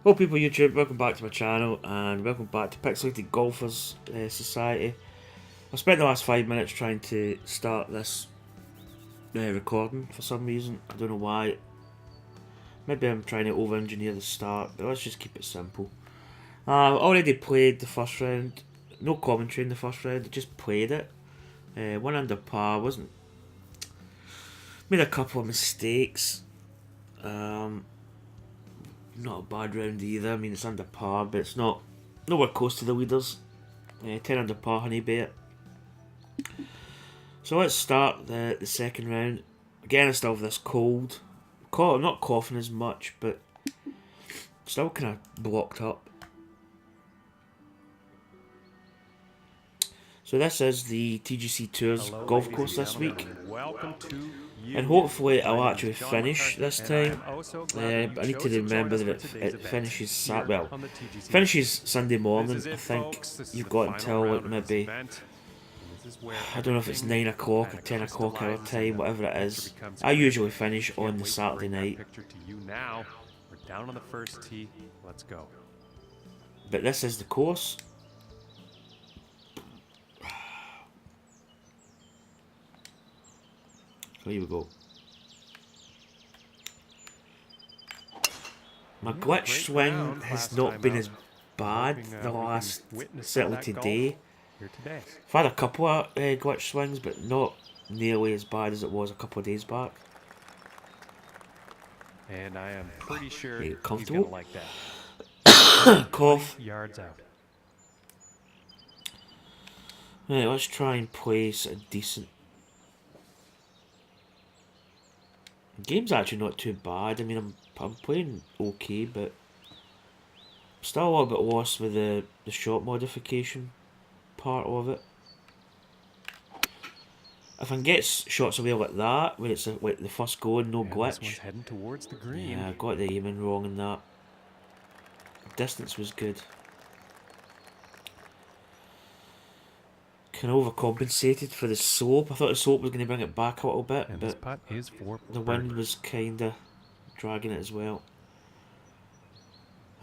Hello people YouTube, welcome back to my channel and welcome back to Pixelated Golfers Society. I spent the last 5 minutes trying to start this recording for some reason. I don't know why. Maybe I'm trying to over-engineer the start, but let's just keep it simple. I've already played the first round. No commentary in the first round, I just played it. One under par, wasn't... Made a couple of mistakes. Not a bad round either. I mean, it's under par, but it's not nowhere close to the leaders. 10 under par, Honeybay it. So let's start the second round. Again, I still have this cold. I'm not coughing as much, but still kind of blocked up. So this is the TGC Tours golf course this week. And hopefully I'll actually finish this time. I need to remember that it finishes finishes Sunday morning. I think you've got until like maybe, I don't know if it's 9 o'clock or 10 o'clock our time, whatever it is. I usually finish on the Saturday night. We're down on the first tee. Let's go. But this is the course. So here we go. My glitch swing has not been as bad the last, certainly today. I've had a couple of glitch swings, but not nearly as bad as it was a couple of days back. And I am pretty sure he's gonna like that. Cough. Yards out. Right, let's try and place a decent... The game's actually not too bad. I mean, I'm playing okay, but I'm still a little bit lost with the shot modification part of it. If I can get shots away like that, where it's like the first go and no glitch. This one's heading towards the green. Yeah, I got the aiming wrong in that. Distance was good. Kind of overcompensated for the slope. I thought the slope was going to bring it back a little bit, and but this putt is for the wind was kind of dragging it as well.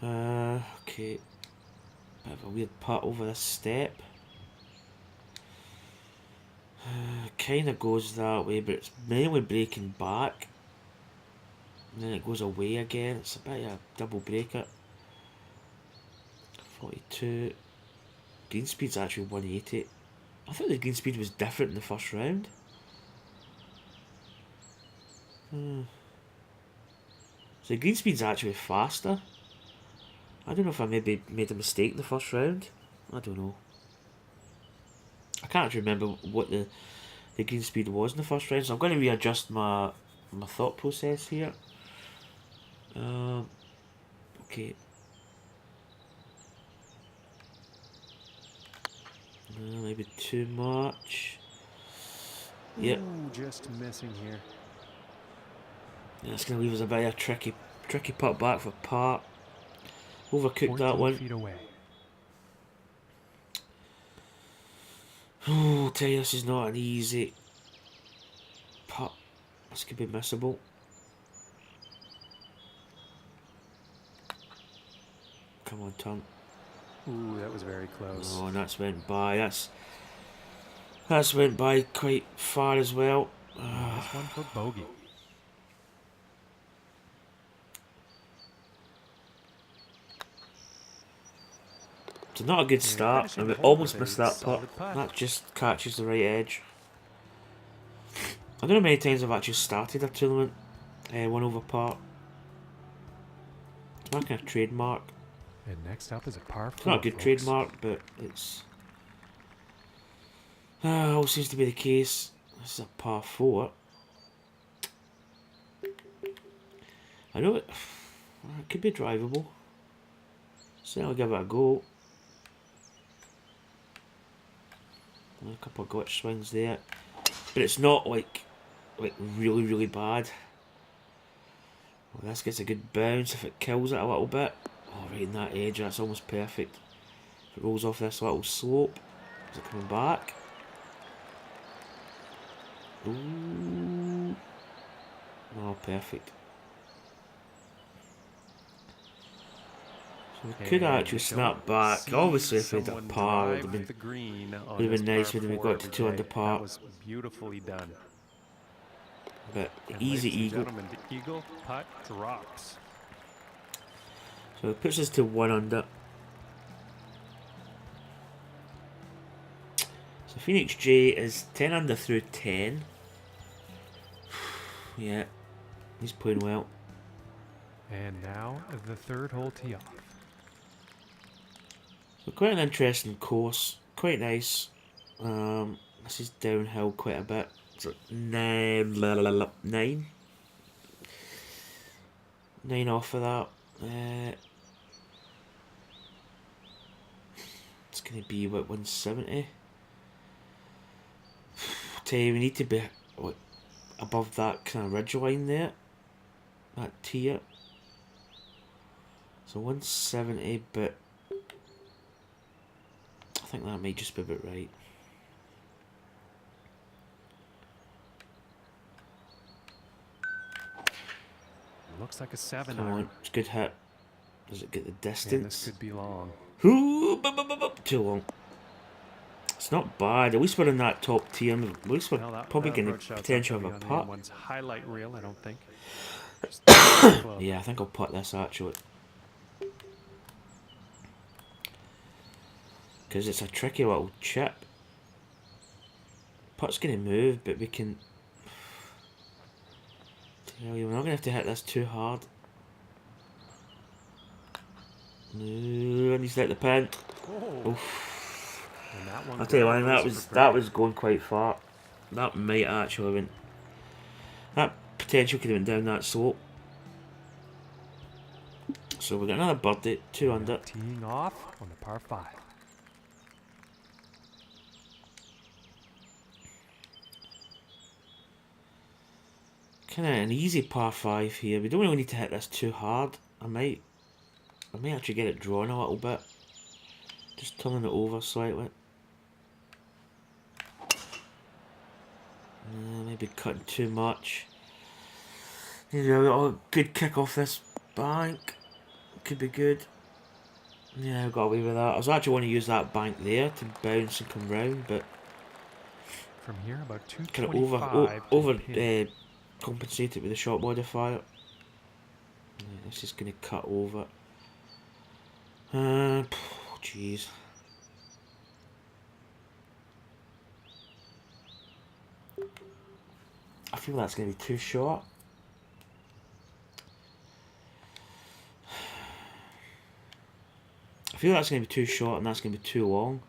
Okay. Bit of a weird putt over this step. Kind of goes that way, but it's mainly breaking back. And then it goes away again. It's a bit of a double breaker. 42. Green speed's actually 180. I thought the green speed was different in the first round. So the green speed's actually faster. I don't know if I maybe made a mistake in the first round. I don't know. I can't actually remember what the green speed was in the first round, so I'm going to readjust my thought process here. Okay. Maybe too much. Yep. Ooh, just missing here. Yeah, that's going to leave us a bit of a tricky putt back for par. Overcooked that one. Feet away. Oh, I'll tell you, this is not an easy putt. This could be missable. Come on, turn. Ooh, that was very close. Oh, and that's went by. That's went by quite far as well. This one for bogey. It's not a good start, and we almost missed that putt. That just catches the right edge. I don't know how many times I've actually started a tournament 1 over par. It's not kind of trademark. And next up is a par 4. It's not a good trademark, but it's always seems to be the case. This is a par 4. I know it could be drivable. So I'll give it a go. A couple of glitch swings there, but it's not like really bad. Well, this gets a good bounce if it kills it a little bit. Oh, right in that edge, that's almost perfect. If it rolls off this little slope, is it coming back? Ooh. Oh, perfect. So we could actually snap back. Obviously, if we had a par, it would have been nice when we got to 2 under par. That was beautifully done. But And easy ladies and eagle. gentlemen, the eagle putt drops. So it puts us to 1 under. So Phoenix J is 10 under through 10. Yeah, he's playing well. And now the third hole tee off. So quite an interesting course, quite nice. This is downhill quite a bit. So 9 off of that. It's gonna be what, 170. Tell you, we need to be what, above that kind of ridge line there, that tier. So 170, but I think that might just be about right. Looks like a 7 Come iron. on, it's a good hit. Does it get the And distance? this could be long. Ooh, too long. It's not bad. At least we're in that top tier. At least we're probably going to potentially have a putt. Highlight reel, I don't think. Yeah, I think I'll putt this actually. Because it's a tricky little chip. Putt's going to move, but we can... Tell you, we're not going to have to hit this too hard. No, and he's hit the pin. Oh. Oof. That I'll tell you what, that was going quite far. That might actually have been... That potential could have been down that slope. So we got another birdie, 2 under. Teeing off on the par 5. Kind of an easy par 5 here. We don't really need to hit this too hard. I might actually get it drawn a little bit. Just turning it over slightly. Maybe cutting too much. Need a good kick off this bank. Could be good. Yeah, I got away with that. I was actually want to use that bank there to bounce and come round, but from here about 225 kind of over compensated with the shot modifier. Yeah, this is going to cut over. Jeez. I feel that's going to be too short. I feel that's going to be too short and that's going to be too long.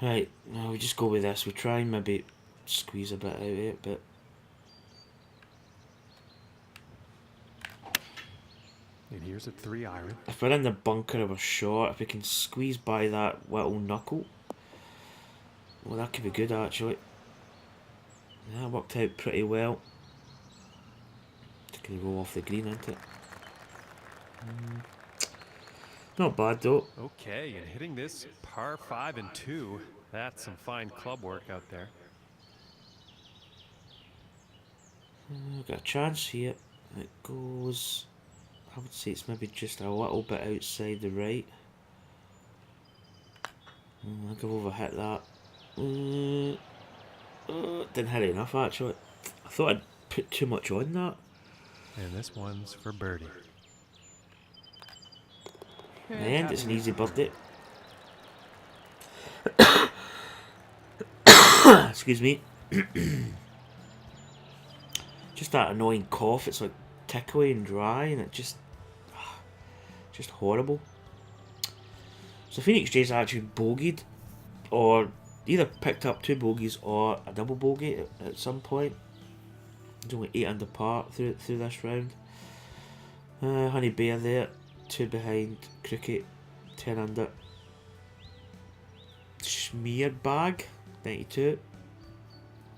Right, now we just go with this. We try and maybe squeeze a bit out of it, but... And here's a 3 iron. If we're in the bunker of a shot, if we can squeeze by that little knuckle, well, that could be good actually. Yeah, it worked out pretty well. Just gonna roll off the green, isn't it? Not bad though. Okay, and hitting this par 5 and 2, that's some fine club work out there. Got a chance here. It goes... I would say it's maybe just a little bit outside the right. I think I've overhit that. Didn't hit it enough actually. I thought I'd put too much on that. And this one's for birdie. And it's an easy birdie. Excuse me. Just that annoying cough. It's like tickly and dry, and it just horrible. So Phoenix J's actually bogeyed, or either picked up 2 bogeys or a double bogey at some point. There's only 8 under par through this round. Honey Bear there, 2 behind. Cricket, 10 under. Smeared Bag, 92.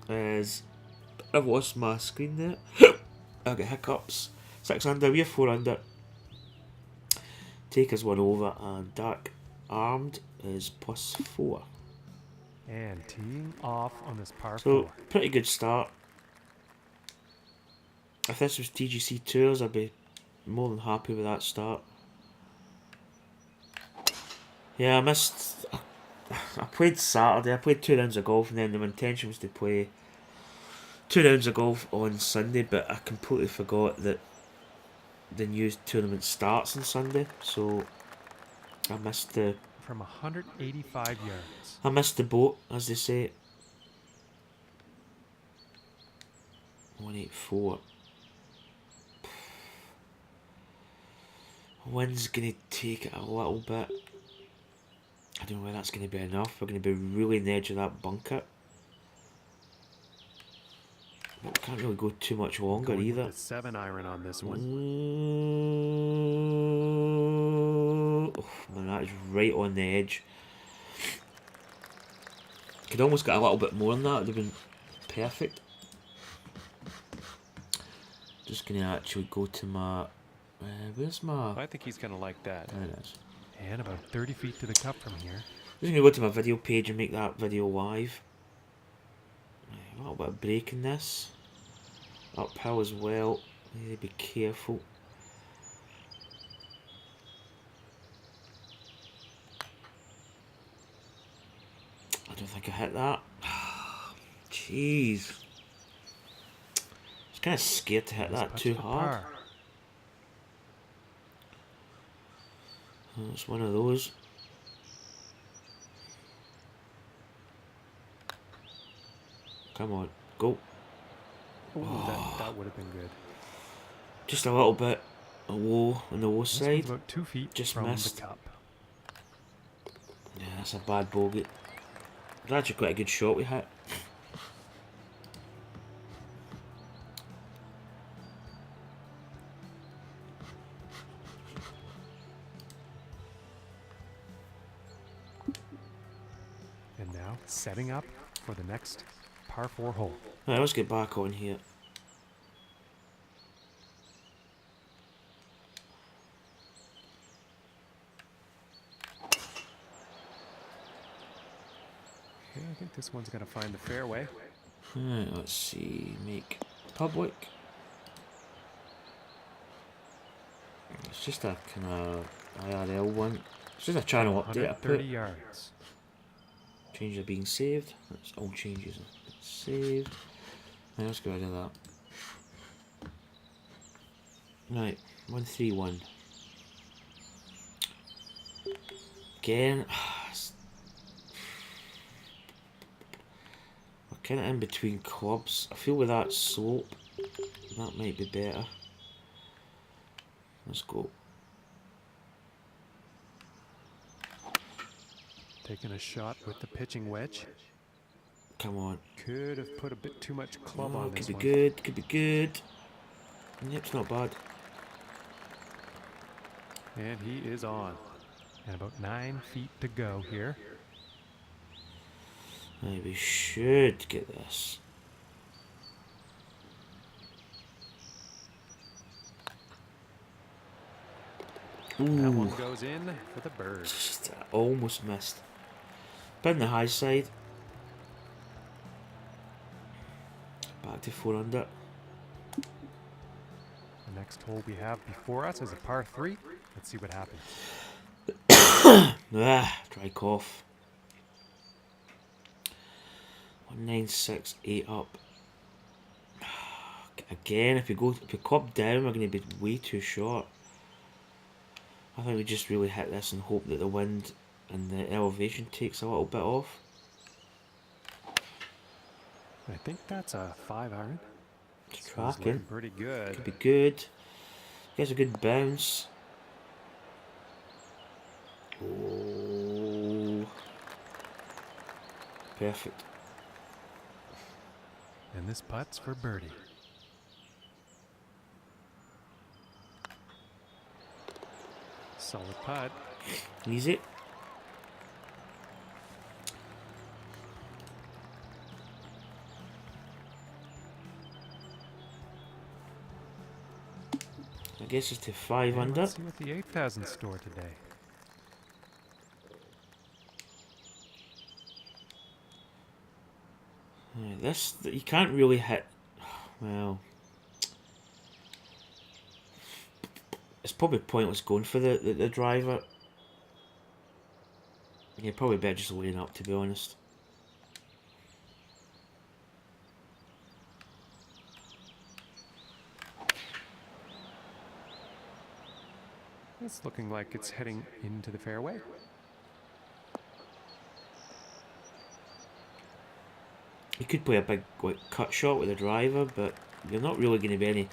I've lost my screen there. I got hiccups. 6 under, we're 4 under. Take us 1 over, and Dark Armed is +4. And teeing off on this par 4. So, pretty good start. If this was TGC Tours, I'd be more than happy with that start. Yeah, I missed. I played Saturday. I played 2 rounds of golf, and then the intention was to play 2 rounds of golf on Sunday. But I completely forgot that the new tournament starts on Sunday, so I missed the From 185 yards. boat, as they say. 184. Wind's gonna take it a little bit. I don't know whether that's gonna be enough. We're gonna be really on the edge of that bunker. But we can't really go too much longer Going either. with the 7-iron on this one. Oh, man, that is right on the edge. Could almost get a little bit more than that. It would have been perfect. Just gonna actually go to my. Where's my? I think he's gonna like that. There it is. And about 30 feet to the cup from here. Just gonna go to my video page and make that video live. A little bit of break in this. Uphill as well. Need to be careful. I don't think I hit that. Jeez. I was kind of scared to hit that too hard. It's one of those. Come on, go. Oh, that would have been good. Just a little bit low on the low This side. one's about 2 feet Just from missed. the cup. Yeah, that's a bad bogey. It's actually quite a good shot we hit. And now setting up for the next par 4 hole. Right, let's get back on here. Okay, I think this one's gonna find the fairway. Right, let's see. Make public. It's just a kind of IRL one. It's just a channel update I 130 put. yards. Changes are being saved. That's all changes are saved. Right, let's get rid of that. Right, 131. Again, we're kind of in between clubs. I feel with that slope, that might be better. Let's go. Taking a shot with the pitching wedge. Come on. Could have put a bit too much club Oh, on could this be one. good, could be good. Yep, it's not bad. And he is on. And about 9 feet to go here. Right, we should get this. That one Ooh, goes in for the bird. just almost missed. Bit on the high side. Back to 4 under. The next hole we have before us is a par 3. Let's see what happens. Dry cough. 1968 up. Again, if we club down, we're going to be way too short. I think we just really hit this and hope that the wind and the elevation takes a little bit off. I think that's a 5-iron. It's This one's tracking. looking pretty good. Could be good. Gets a good bounce. Oh. Perfect. And this putt's for birdie. Solid putt. Easy. I guess it's to 5 And under. let's see what the 8,000 store today. Right, this, you can't really hit. Well, it's probably pointless going for the driver. Yeah, probably better just laying up, to be honest. It's looking like it's heading into the fairway. You could play a big cut shot with a driver, but you're not really going to be any.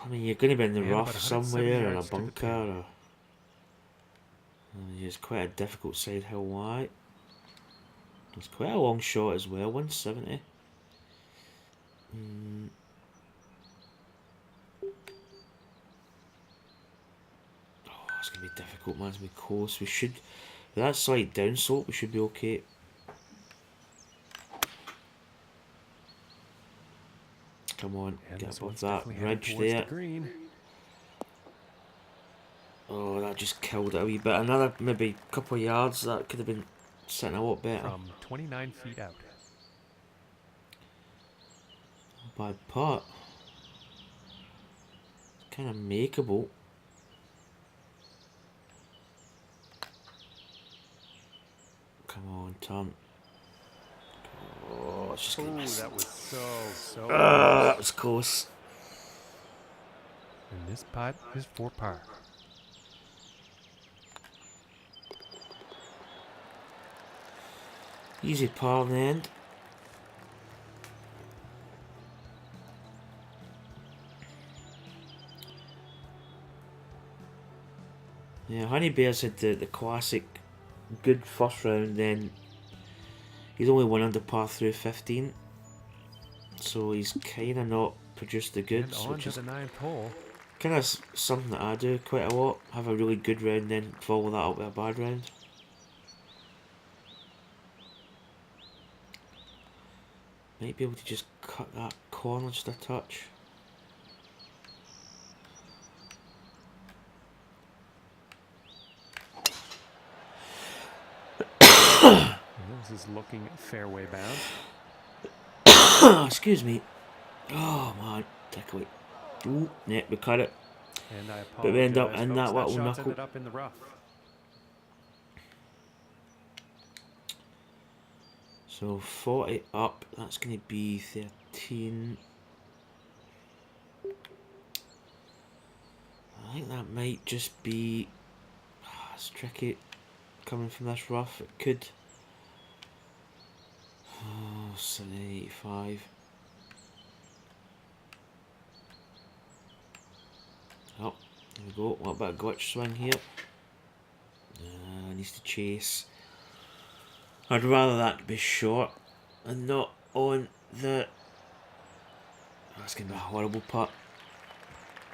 I mean, you're going to be in the And rough about 170 somewhere or a yards to the bunker, pin. or it's quite a difficult side hill wide. It's quite a long shot as well, 170. Oh, it's going to be difficult, man. It's going to be close. We should, with that slight down slope, we should be okay. Come on, And get this above one's that definitely headed ridge towards there. the green. Oh, that just killed it a wee bit. Another maybe couple of yards, that could have been sitting a lot better. From 29 feet out. Bad putt. It's kind of makeable. Come on, turn. Oh, it's just gonna miss. That was so That was close. And this putt is for par. Easy par in the end. Yeah, Honey Bears had the classic good first round, then he's only one under par through 15. So he's kind of not produced the goods, And on which to is the 9th hole. kind of something that I do quite a lot. Have a really good round, then follow that up with a bad round. Might be able to just cut that corner just a touch. This is looking fairway bound. Excuse me. Oh man, tickly. Ooh, yeah, we cut it. And I apologize, But we end up in folks, that little shot's knuckle. ended up in the rough. So 40 up, that's going to be 13. I think that might just be. It's tricky coming from this rough. It could. Oh, 85. Oh, there we go. A little bit of glitch swing here. Needs to chase. I'd rather that be short and not on the. That's going to be a horrible putt.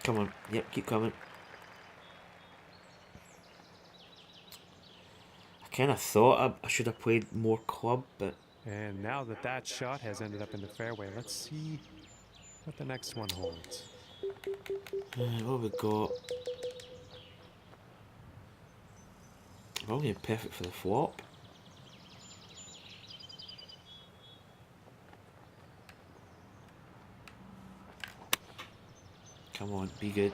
Come on. Yep, keep coming. I kind of thought I should have played more club, but. And now that shot has ended up in the fairway, let's see what the next one holds. What have we got? Probably perfect for the flop. Come on, be good.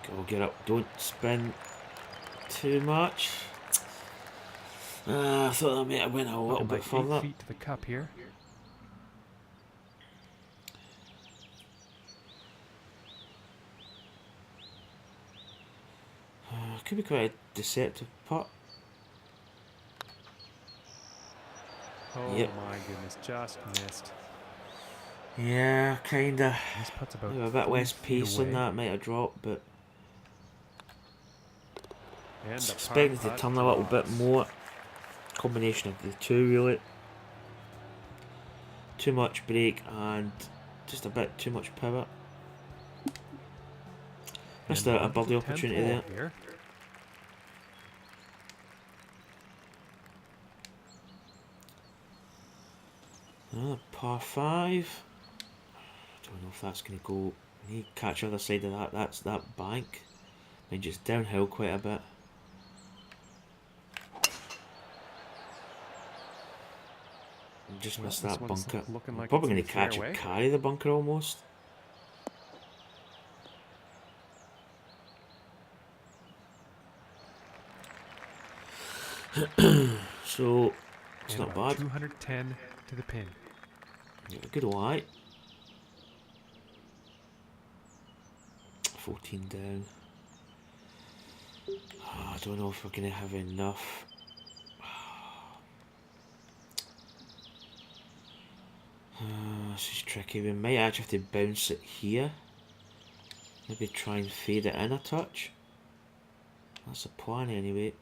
Go get up. Don't spin too much. I thought that might have went a little bit further. 8 feet to the cup here. Could be quite a deceptive putt. Oh Yep. my goodness, just missed. Yeah, kinda. This putt's about A bit 3 less feet pace on away. that, might have dropped, but And the par expecting to putt turn a little bit drops. more. Combination of the two, really. Too much break and just a bit too much power. Missed And a on to birdie the 10th opportunity hole there. here. Another par 5. Don't know if that's going to go. We need to catch the other side of that. That's that bank. I mean, just downhill quite a bit. Just missed This that one's bunker. looking I'm like probably it's in going to the catch fairway. it, carry the bunker almost. So it's And not about bad. 210 to the pin. Yeah, good eye. 14 down. I don't know if we're going to have enough. This is tricky. We might actually have to bounce it here. Maybe try and fade it in a touch. That's the plan anyway.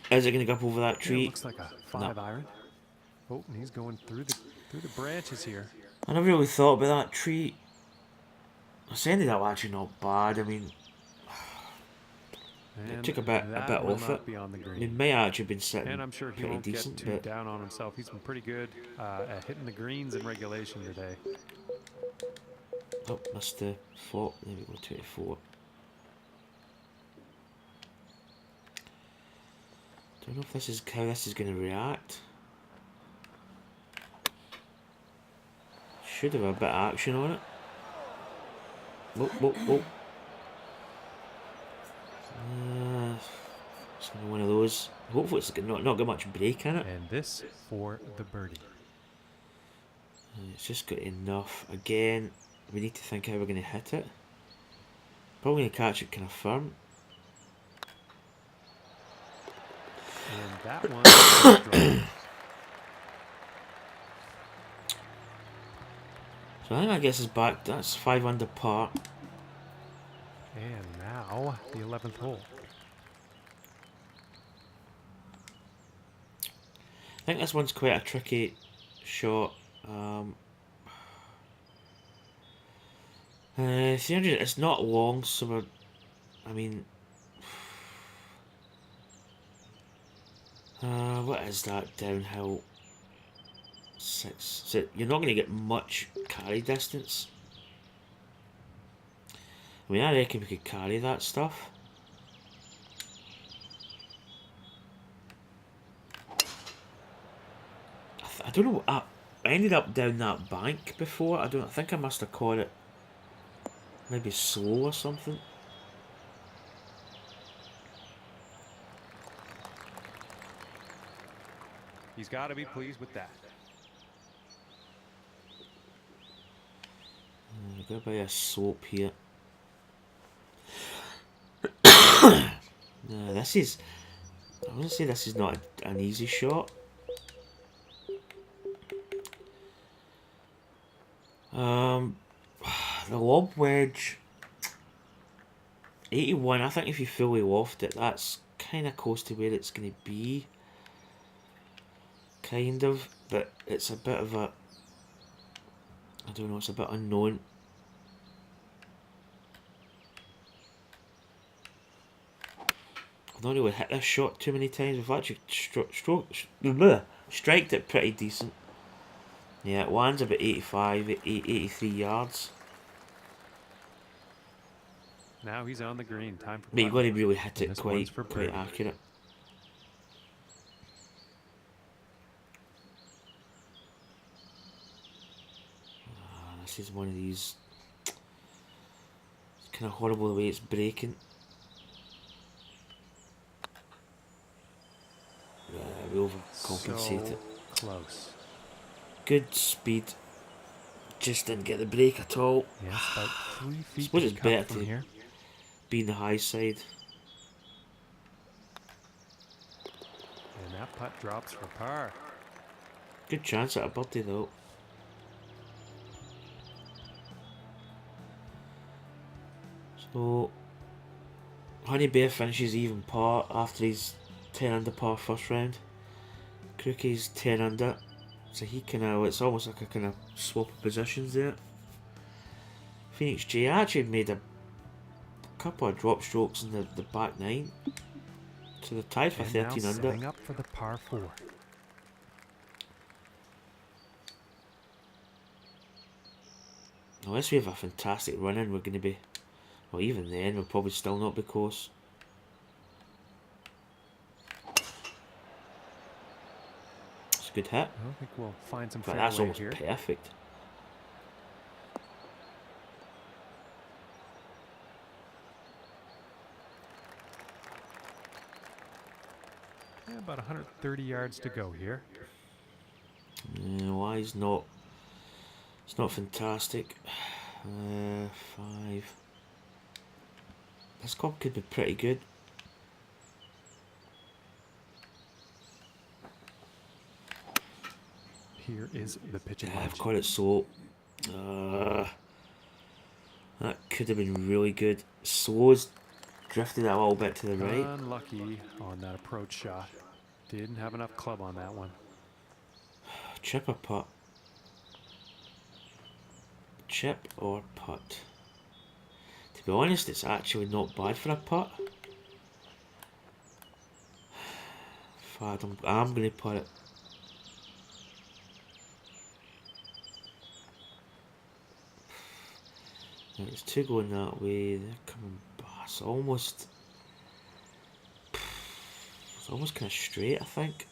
Is it going to go up over that Yeah, tree? looks like a 5-iron. Oh, and he's going through the branches here. I never really thought about that tree. It's ended up actually not bad. I mean, it And took a bit that will off it. not be on the I green. mean, may actually been sitting And I'm sure he pretty won't get decent, too but down on himself. He's been pretty good at hitting the greens in regulation today. oh, missed the 4. There we go, 24. Don't know if this is how this is going to react. Should have a bit of action on it. Whoa, whoa, whoa. It's gonna be one of those. Hopefully it's not got much break in it. And this for the birdie. It's just got enough. Again, we need to think how we're going to hit it. Probably going to catch it kind of firm. And that one. So I think that gets us back. That's 5 under par. And now the 11th hole. I think this one's quite a tricky shot. 300, it's not long, so we're, I mean, what is that downhill? 6. So you're not going to get much carry distance. I mean, I reckon we could carry that stuff. I don't know. I ended up down that bank before. I think I must have caught it maybe slow or something. He's got to be pleased with that. We've got a bit of slope here. No, this is. I want to say this is not an easy shot. The lob wedge 81. I think if you fully loft it, that's kind of close to where it's going to be. Kind of, but it's a bit of a. I don't know. It's a bit unknown. I've not really hit this shot too many times. We've actually striked it pretty decent. Yeah, it lands about 85, 83 yards. Now he's on the green. Time for. But you've got to really hit it This quite one's for birdie. accurate. This is one of these. It's kind of horrible the way it's breaking. We overcompensate So it. close. Good speed. Just didn't get the break at all. Yeah, it's about 3 feet Suppose to it's the better cup from to here. be in the high side. And that putt drops for par. Good chance at a birdie though. So Honey Bear finishes even par after his 10 under par first round. Crookie's 10 under. So he it's almost like a kind of swap of positions there. Phoenix J actually made a couple of drop strokes in the back 9. So they're tied for And 13 now under. setting up for the par 4. Unless we have a fantastic run in, we're going to be. Well, even then, we'll probably still not be close. It's a good hit. I don't think we'll find some But that's fairway almost here. perfect. about 130 yards to go here. Why is not? It's not fantastic. 5. This club could be pretty good. Here is the pitching I've wedge. got it slow. That could have been really good. Slow's drifted a little bit to the right. Unlucky on that approach shot. Didn't have enough club on that one. Chip or putt? Chip or putt? To be honest, it's actually not bad for a putt. I'm going to put it. Right, it's 2 going that way. They're coming back. It's almost kind of straight, I think.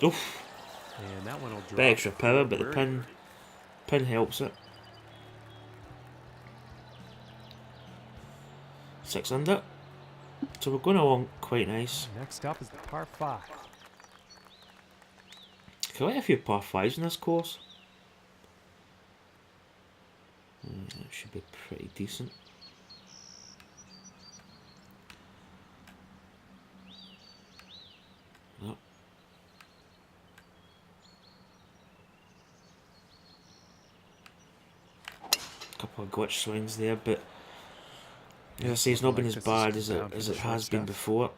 Oof. And that one will drop. Bit extra power, but the forward. pin helps it. 6 under. So we're going along quite nice. Next up is the par 5. Quite a few par 5s in this course. That should be pretty decent. Nope. Couple of glitch swings there, but as I say, it's not been as bad as it has been before.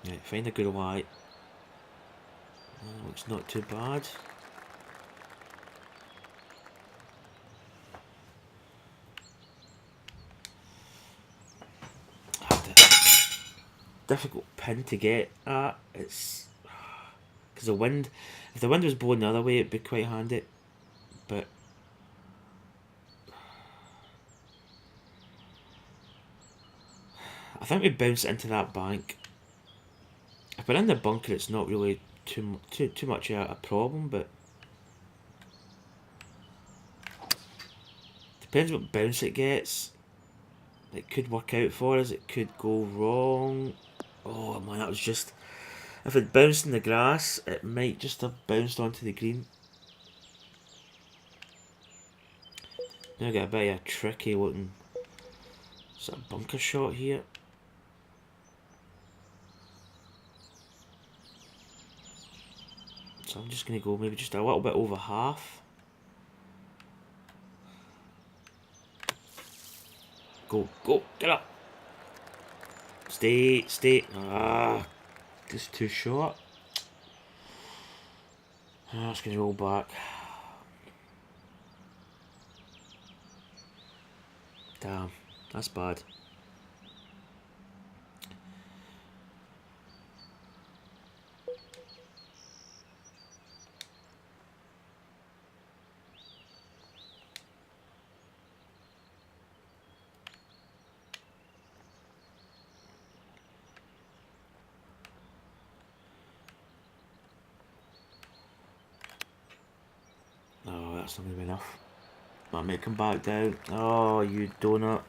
Yeah, find a good lie. Looks not too bad. Difficult pin to get at. It's because the wind. If the wind was blowing the other way, it'd be quite handy. But I think we bounce into that bank. If we're in the bunker, it's not really too much a problem, but depends what bounce it gets. It could work out for us. It could go wrong. Oh man, that was just... If it bounced in the grass, it might just have bounced onto the green. Now I get a bit of a tricky looking sort of bunker shot here. So I'm just going to go maybe just a little bit over half. Go, go, get up. Stay, stay. Just too short. It's going to roll back. Damn, that's bad. Oh, that's not going to be enough. Might make him back down. Oh, you donut.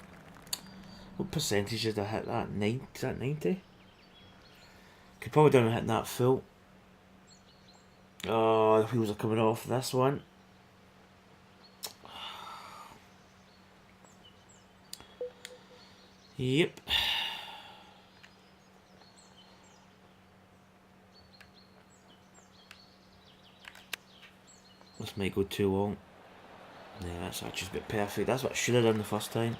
What percentage did I hit that? 90? Is that 90? Could probably do hitting that full. Oh, the wheels are coming off this one. Yep. This might go too long. Yeah, that's actually a bit perfect. That's what I should have done the first time.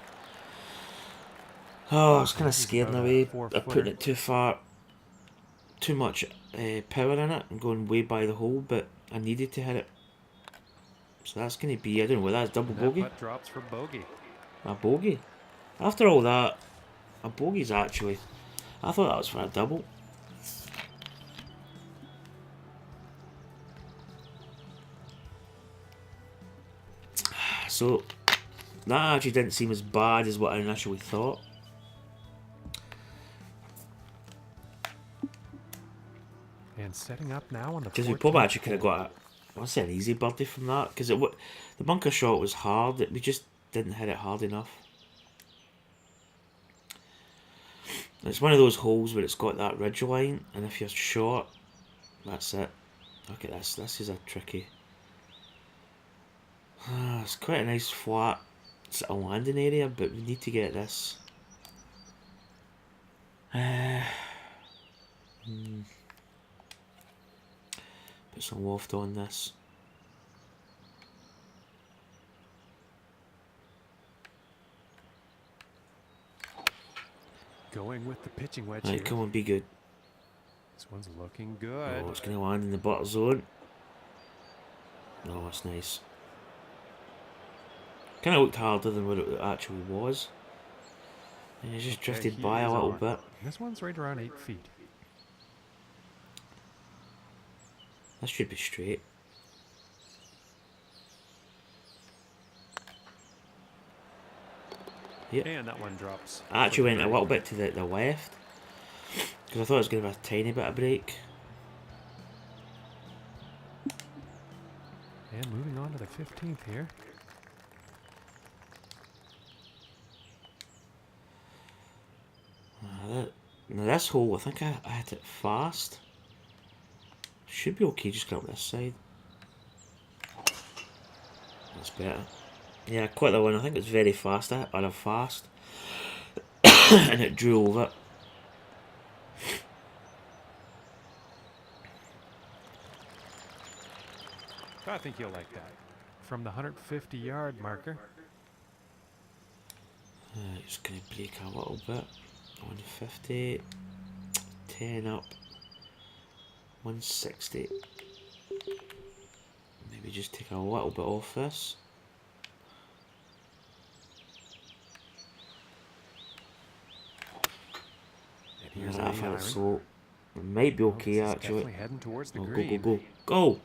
Oh, I was kind of scared in a way of putting it too far. Too much power in it and going way by the hole, but I needed to hit it. So that's going to be, I don't know what that's, double bogey? That putt drops for bogey. A bogey? After all that, a bogey's actually... I thought that was for a double. So, that actually didn't seem as bad as what I initially thought. And setting up now on the Because we probably actually could have got I want to say an easy birdie from that. Because the bunker shot was hard. We just didn't hit it hard enough. It's one of those holes where it's got that ridge line, and if you're short, that's it. Look at this. This is a tricky. It's quite a nice flat sort of landing area, but we need to get this. Put some loft on this. Going with the pitching wedge here. Right, come on, be good. This one's looking good. Oh, it's going to land in the butter zone. Oh, that's nice. Kind of looked harder than what it actually was. And it just drifted by a little bit. This one's right around 8 feet. That should be straight. Yep. And that one drops. I actually went a little bit to the left, because I thought it was going to have a tiny bit of break. And moving on to the 15th here. Now this hole, I think I hit it fast. Should be okay, just get up this side. That's better. Yeah, quite the one. I think it's very fast. I hit it fast. And it drew over. I think you'll like that. From the 150-yard marker. Just going to break a little bit. 150. 10 up. 160. Maybe just take a little bit off this. Here's I felt slow. It might be okay actually. Heading towards the Go, green. go, go, go!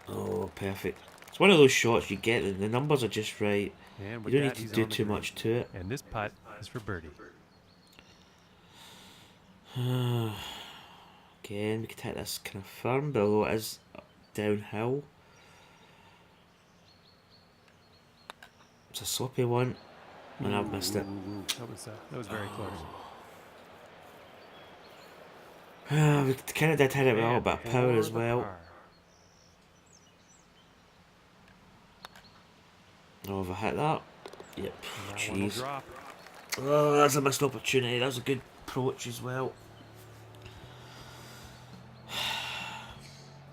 Oh, perfect. It's one of those shots you get, the numbers are just right. And You don't need to do too much to it. And this putt is for birdie. Again, we could hit this kind of firm, but although it is downhill. It's a sloppy one, and I've missed it. That was very close. We kind of did hit it with a little bit of power as well. Oh, have I hit that? Yep. Jeez. Oh, that's a missed opportunity. That was a good approach as well.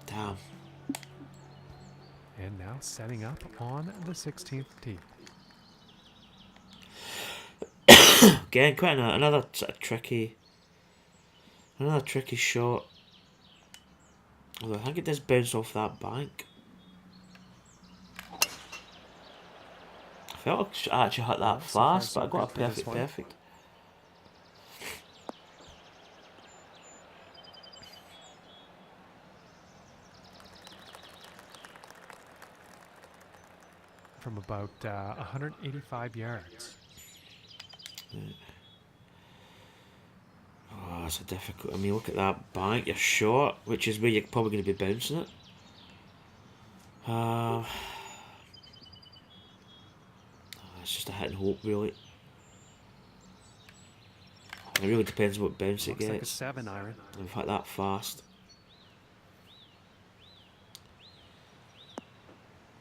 Damn. And now setting up on the 16th tee. Again, quite another sort of tricky shot. Although I think it does bounce off that bank. I felt I actually hit that fast, but I got a perfect. From about 185 yards. Oh, that's a difficult. I mean, look at that bank. You're short, which is where you're probably going to be bouncing it. It's just a hit and hope, really. It really depends what bounce it gets. Like a 7-iron. I've hit that fast.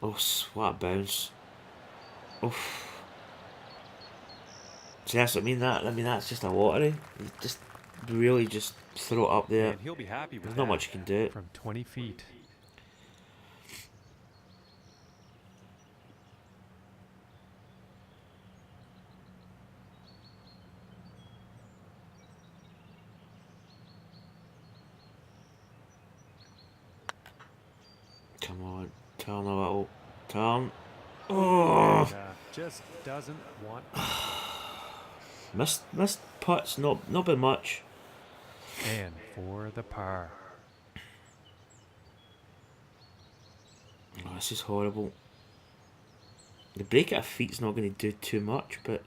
Oh, what a bounce! Oof. See, that's what I mean. That's just a lottery. You just really just throw it up there. And he'll be happy with There's not much you can do. From 20 feet. Come on, turn a little, turn. Oh! And, just doesn't want. Missed putts, not by much. And for the par. Oh, this is horrible. The break at a feet's not going to do too much, but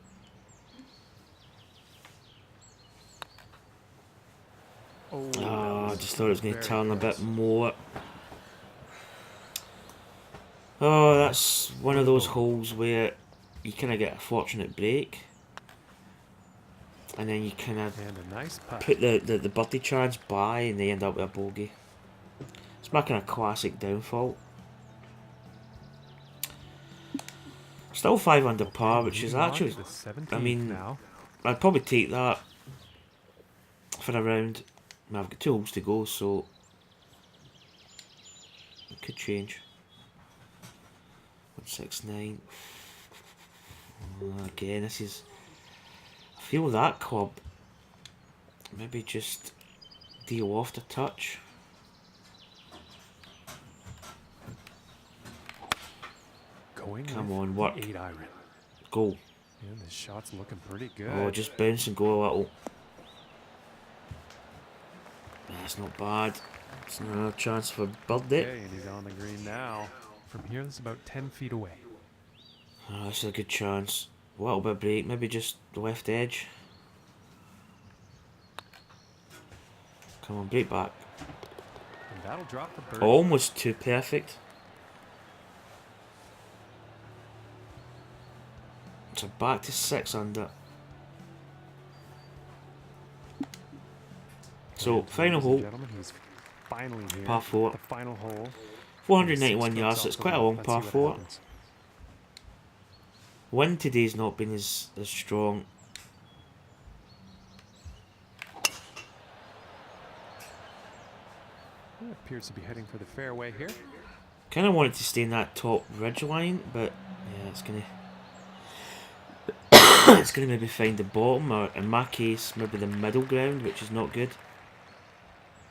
I just thought it was going to turn a bit more. Oh, that's one of those holes where you kind of get a fortunate break. and then you kind of And a nice putt. put the birdie chance by, and they end up with a bogey. It's my kind of classic downfall. Still 5 under par, which is actually, I mean, now. I'd probably take that for a round. I mean, I've got 2 holes to go, so it could change. 169. Again, this is. I feel that club maybe just deal off the touch. Come on, work. 8 iron. Go. And the shot's looking pretty good. Oh, just bounce and go a little. That's not bad. It's another chance for birdie. Okay, and he's on the green now. From here, that's about 10 feet away. Oh, this is a good chance. A little bit of break, maybe just the left edge. Come on, break back. And that'll drop the birdie. Almost too perfect. So back to 6 under. So And final ladies and hole, gentlemen, he's finally here. par 4. The final hole. 491 yards, so it's quite a long Let's par see what 4. happens. Wind today's not been as strong. It appears to be heading for the fairway here. Kind of wanted to stay in that top ridge line, but yeah, it's gonna it's gonna maybe find the bottom, or in my case, maybe the middle ground, which is not good.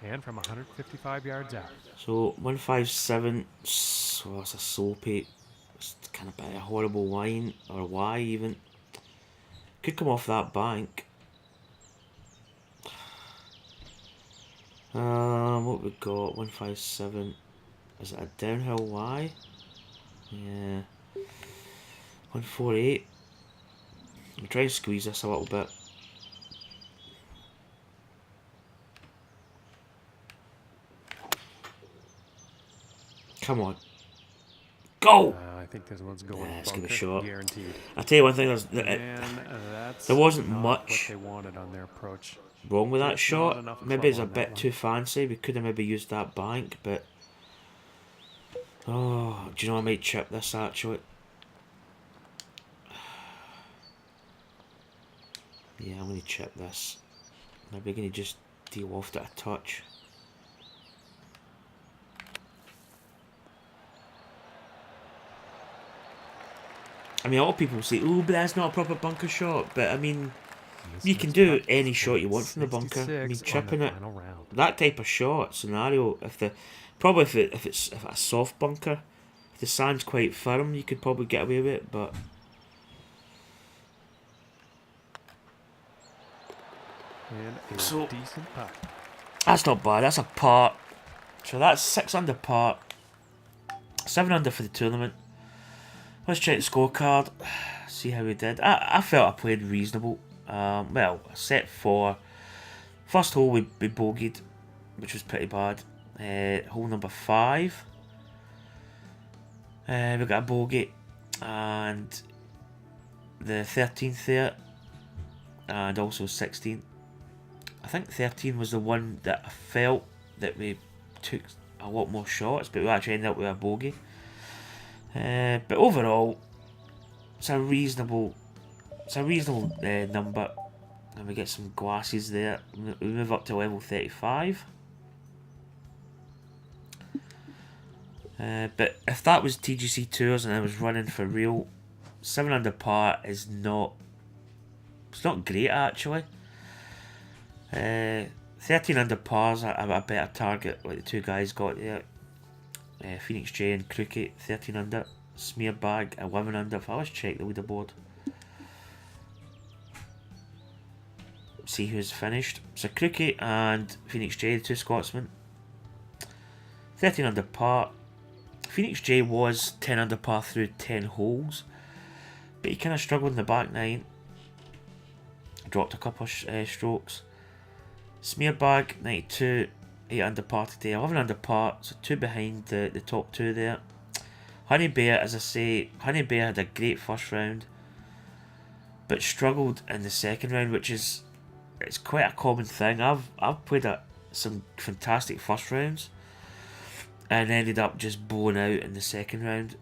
And from 155 yards out. So 157. So it's a soapy. It's kind of a horrible line, or Y even. Could come off that bank. What we got? 157. Is it a downhill Y? Yeah. 148. I'm trying to squeeze this a little bit. Come on. Go! I think this one's going Nah, it's bunker, gonna be short. guaranteed. I tell you one thing, That's there wasn't not much what they wanted on their approach. wrong with that Just not enough shot. Maybe it's a club on bit that too fancy. We could have maybe used that bank, but oh, do you know I might chip this actually? Yeah, I'm gonna chip this. Maybe gonna just deal off it a touch. I mean, a lot of people say, "Oh, but that's not a proper bunker shot." But I mean, you can do any shot you want from the bunker. I mean, chipping it, that type of shot scenario. If it's a soft bunker, if the sand's quite firm, you could probably get away with it. But And a So- decent putt. that's not bad. That's a par. So that's 6 under par, 7 under for the tournament. Let's check the scorecard. See how we did. I felt I played reasonable. Well, set 4. First hole we bogeyed, which was pretty bad. Hole number 5. We got a bogey, and the 13th there, and also 16. I think 13 was the one that I felt that we took a lot more shots, but we actually ended up with a bogey. But overall, it's a reasonable number, and we get some glasses there. We move up to level 35. But if that was TGC Tours and I was running for real, 7 under par is not. It's not great actually. 13 under par's a better target, like the two guys got there. Phoenix J and Crooked 13 under. Smearbag 11 under. Let's check the leaderboard. See who's finished. So Crooked and Phoenix J, the two Scotsmen, 13 under par. Phoenix J was 10 under par through 10 holes, but he kind of struggled in the back 9. Dropped a couple of strokes. Smearbag 92, 8 under par today, 11 under par, so 2 behind the top 2 there. Honey Bear, as I say, Honey Bear had a great first round, but struggled in the second round, which is it's quite a common thing. I've played some fantastic first rounds and ended up just blown out in the second round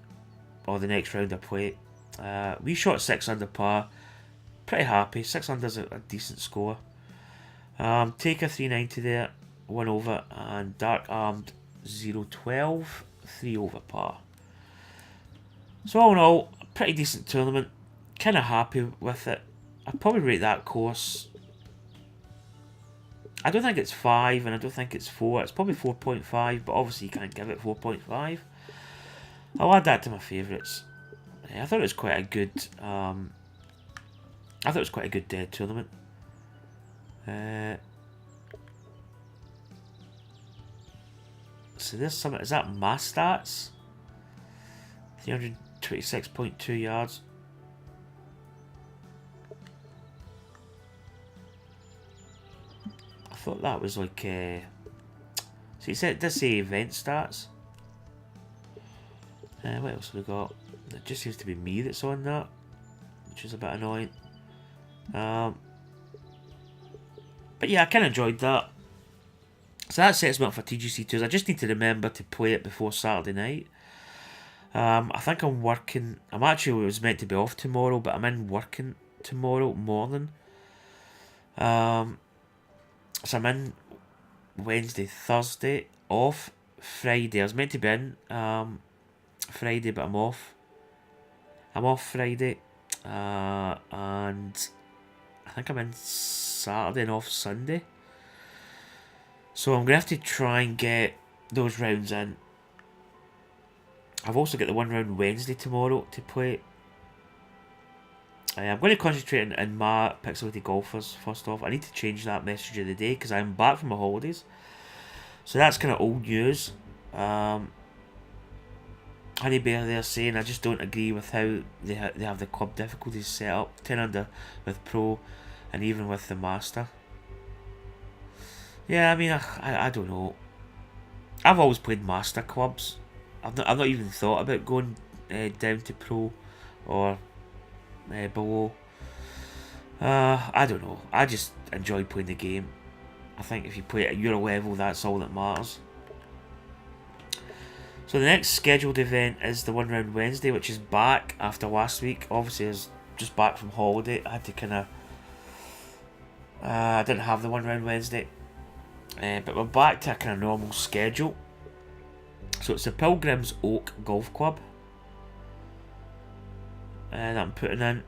or the next round I play. We shot 6 under par. Pretty happy. 6 under's a decent score. Taker 390 there, 1 over, and Dark Armed 0-12, 3 over par. So all in all, a pretty decent tournament. Kind of happy with it. I'd probably rate that course. I don't think it's 5 and I don't think it's 4. It's probably 4.5, but obviously you can't give it 4.5. I'll add that to my favourites. I thought it was quite a good. I thought it was quite a good tournament. So there's some. Is that mass stats? 326.2 yards. I thought that was like. So it does say event stats. What else have we got? It just seems to be me that's on that, which is a bit annoying. But yeah, I kind of enjoyed that. So that sets me up for TGC 2s. I just need to remember to play it before Saturday night. I think I'm working. I'm actually was meant to be off tomorrow, but I'm in working tomorrow morning. So I'm in Wednesday, Thursday, off Friday. I was meant to be in Friday, but I'm off. I'm off Friday, and I think I'm in Saturday and off Sunday. So I'm going to have to try and get those rounds in. I've also got the 1 round Wednesday tomorrow to play. I'm going to concentrate on my Pixelated Golfers first off. I need to change that message of the day because I'm back from my holidays. So that's kind of old news. Honey Bear there saying, I just don't agree with how they have the club difficulties set up. 10 under with Pro and even with the Master. Yeah, I mean, I don't know. I've always played Master clubs. I've not even thought about going down to Pro or below. I don't know. I just enjoy playing the game. I think if you play it at your level, that's all that matters. So the next scheduled event is the 1 round Wednesday, which is back after last week. Obviously, I was just back from holiday. I had to kind of... I didn't have the 1 round Wednesday. But we're back to a kind of normal schedule. So it's the Pilgrims Oak Golf Club. That I'm putting in.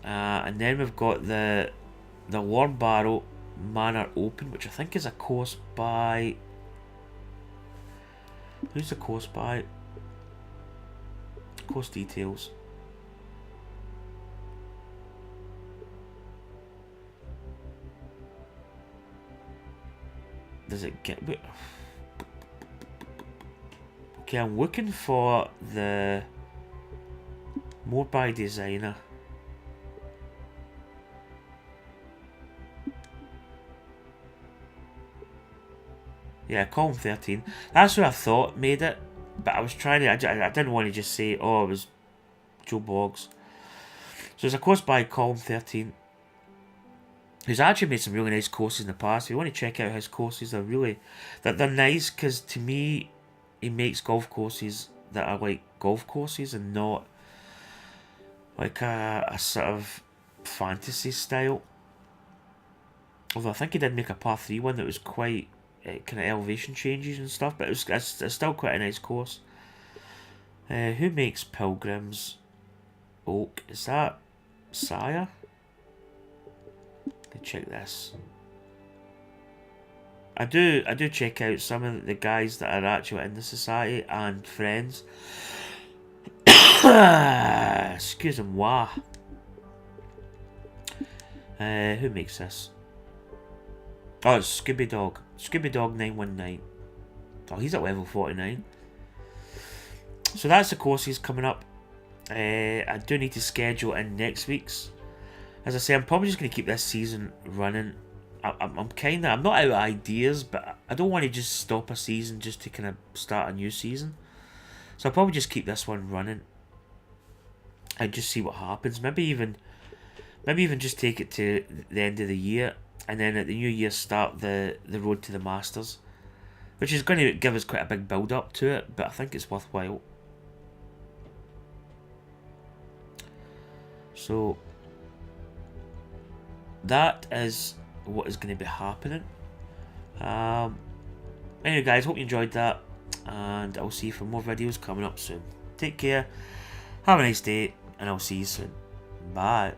And then we've got the Lord Barrow Manor Open, which I think is a course by... Who's the course by? Course details. Does it get... Okay, I'm looking for the... More by designer. Yeah, column 13. That's who I thought made it, but I was trying to... I didn't want to just say, oh, it was Joe Boggs. So there's a course by column 13, who's actually made some really nice courses in the past. If you want to check out his courses, they're really... They're nice, because to me, he makes golf courses that are like golf courses and not like a sort of fantasy style. Although I think he did make a par 3 one that was quite... kind of elevation changes and stuff, but it's still quite a nice course. Who makes Pilgrims Oak? Is that Sire? Let's check this. I do check out some of the guys that are actually in the society and friends. Excusez-moi. Who makes this? Oh, it's Scooby Dog. Scooby Dog 919. Oh, he's at level 49. So that's the courses coming up. I do need to schedule in next week's. As I say, I'm probably just going to keep this season running. I'm not out of ideas, but I don't want to just stop a season just to kind of start a new season. So I'll probably just keep this one running and just see what happens. Maybe even just take it to the end of the year and then at the New Year start the road to the Masters, which is going to give us quite a big build up to it, but I think it's worthwhile. So that is what is going to be happening. Anyway guys, hope you enjoyed that, and I'll see you for more videos coming up soon. Take care, have a nice day, and I'll see you soon. Bye.